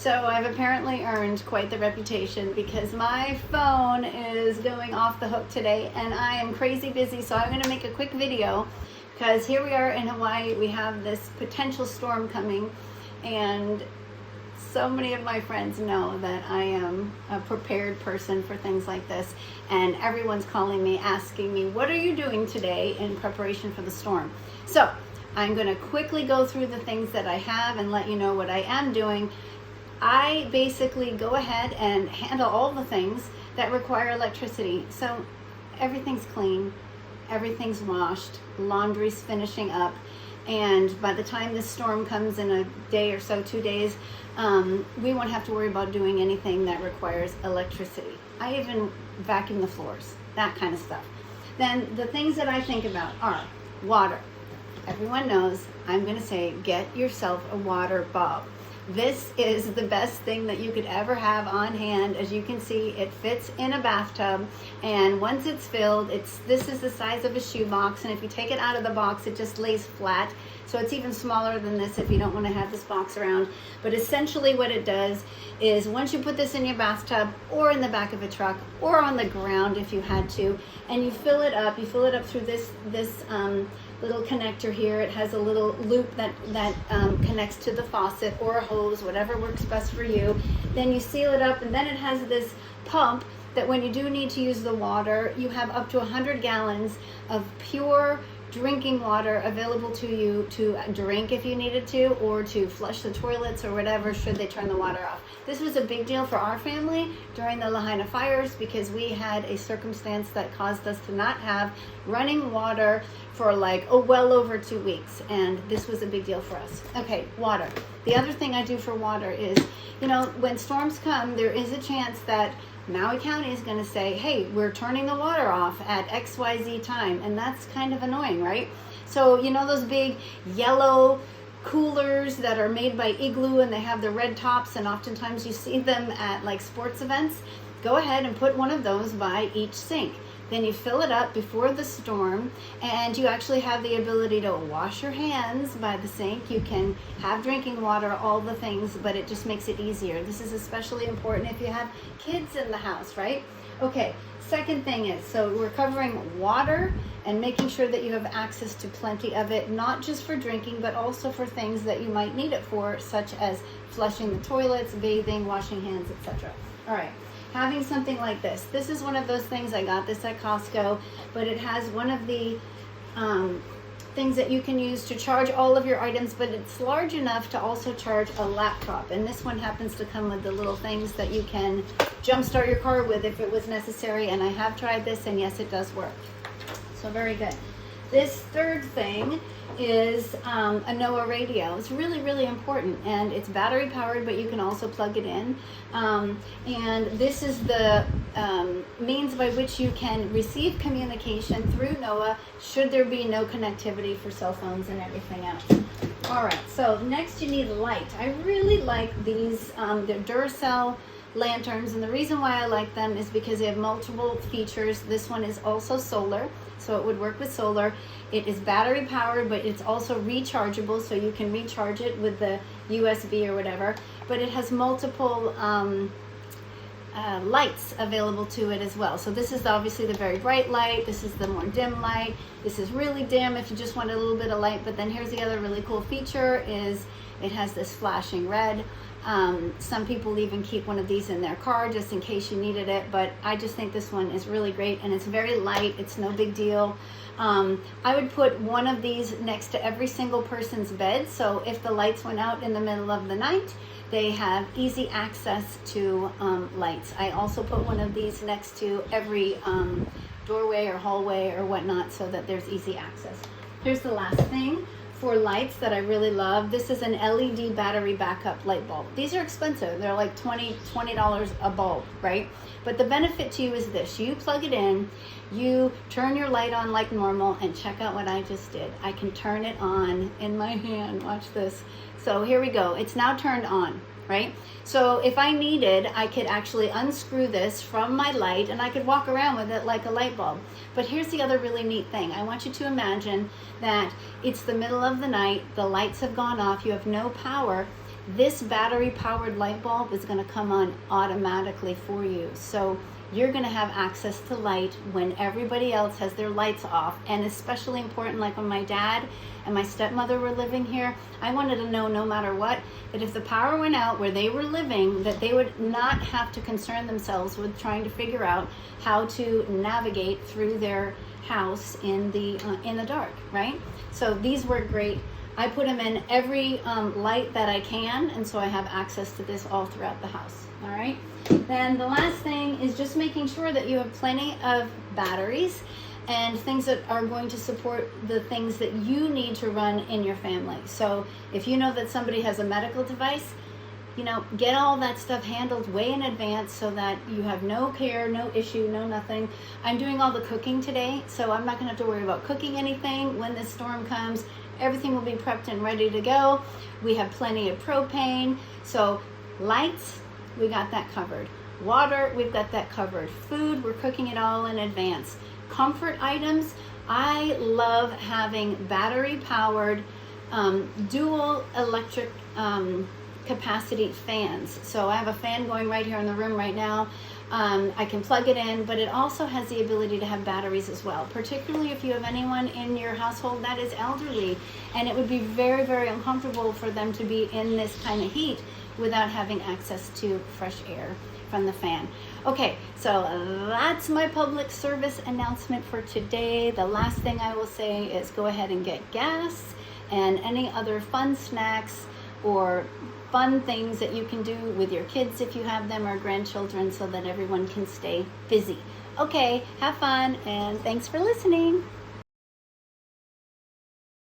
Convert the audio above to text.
So I've apparently earned quite the reputation because my phone is going off the hook today and I am crazy busy. So I'm going to make a quick video because here we are in Hawaii. We have this potential storm coming and so many of my friends know that I am a prepared person for things like this, and everyone's calling me asking me, what are you doing today in preparation for the storm? So I'm going to quickly go through the things that I have and let you know what I am doing. I basically go ahead and handle all the things that require electricity. So everything's clean, everything's washed, laundry's finishing up, and by the time this storm comes in a day or so, 2 days, we won't have to worry about doing anything that requires electricity. I even vacuum the floors, that kind of stuff. Then the things that I think about are water. Everyone knows I'm going to say get yourself a WaterBob. This is the best thing that you could ever have on hand. As you can see, it fits in a bathtub, and once it's filled, this is the size of a shoebox, and if you take it out of the box, it just lays flat. So it's even smaller than this if you don't want to have this box around. But essentially what it does is once you put this in your bathtub or in the back of a truck or on the ground if you had to, and you fill it up through this little connector here. It has a little loop that connects to the faucet or a hose, whatever works best for you. Then you seal it up, and then it has this pump that when you do need to use the water, you have up to 100 gallons of pure drinking water available to you to drink if you needed to, or to flush the toilets or whatever should they turn the water off. This was a big deal for our family during the Lahaina Fires because we had a circumstance that caused us to not have running water for well over 2 weeks, and this was a big deal for us. Okay, water. The other thing I do for water is, when storms come, there is a chance that Maui County is going to say, hey, we're turning the water off at XYZ time, and that's kind of annoying, right? So those big yellow coolers that are made by Igloo and they have the red tops, and oftentimes you see them at sports events. Go ahead and put one of those by each sink. Then you fill it up before the storm, and you actually have the ability to wash your hands by the sink. You can have drinking water, all the things, but it just makes it easier. This is especially important if you have kids in the house, right? Okay, second thing is, so we're covering water and making sure that you have access to plenty of it, not just for drinking, but also for things that you might need it for, such as flushing the toilets, bathing, washing hands, etc. All right. Having something like this. This is one of those things, I got this at Costco, but it has one of the things that you can use to charge all of your items, but it's large enough to also charge a laptop. And this one happens to come with the little things that you can jumpstart your car with if it was necessary. And I have tried this, and yes, it does work. So very good. This third thing is a NOAA radio. It's really, really important, and it's battery powered, but you can also plug it in. And this is the means by which you can receive communication through NOAA should there be no connectivity for cell phones and everything else. All right, so next you need light. I really like these, they're Duracell lanterns, and the reason why I like them is because they have multiple features. This one is also solar, so it would work with solar. It is battery powered, but it's also rechargeable, so you can recharge it with the USB or whatever. But it has multiple lights available to it as well. So this is obviously the very bright light. This is the more dim light. This is really dim if you just want a little bit of light. But then here's the other really cool feature is it has this flashing red. Some people even keep one of these in their car just in case you needed it, but I just think this one is really great, and it's very light. It's no big deal. I would put one of these next to every single person's bed, so if the lights went out in the middle of the night, they have easy access to lights. I also put one of these next to every doorway or hallway or whatnot so that there's easy access. Here's the last thing. For lights that I really love, this is an LED battery backup light bulb. These are expensive. They're like $20 a bulb, right? But the benefit to you is this. You plug it in, you turn your light on like normal, and check out what I just did. I can turn it on in my hand. Watch this. So here we go. It's now turned on, right? So if I needed, I could actually unscrew this from my light and I could walk around with it like a light bulb. But here's the other really neat thing. I want you to imagine that it's the middle of the night, the lights have gone off, you have no power. This battery powered light bulb is going to come on automatically for you. So you're going to have access to light when everybody else has their lights off. And especially important, like when my dad and my stepmother were living here, I wanted to know, no matter what, that if the power went out where they were living, that they would not have to concern themselves with trying to figure out how to navigate through their house in the dark, right? So these work great. I put them in every light that I can, and so I have access to this all throughout the house. All right. Then the last thing is just making sure that you have plenty of batteries and things that are going to support the things that you need to run in your family. So if you know that somebody has a medical device, you know, get all that stuff handled way in advance so that you have no care, no issue, no nothing. I'm doing all the cooking today, so I'm not gonna have to worry about cooking anything when this storm comes. Everything will be prepped and ready to go. We have plenty of propane. So lights, we got that covered. Water, we've got that covered. Food, we're cooking it all in advance. Comfort items, I love having battery powered dual electric capacity fans. So I have a fan going right here in the room right now. I can plug it in, but it also has the ability to have batteries as well, particularly if you have anyone in your household that is elderly, and it would be very, very uncomfortable for them to be in this kind of heat without having access to fresh air from the fan. Okay, so that's my public service announcement for today. The last thing I will say is go ahead and get gas and any other fun snacks or fun things that you can do with your kids if you have them or grandchildren so that everyone can stay busy. Okay, have fun and thanks for listening.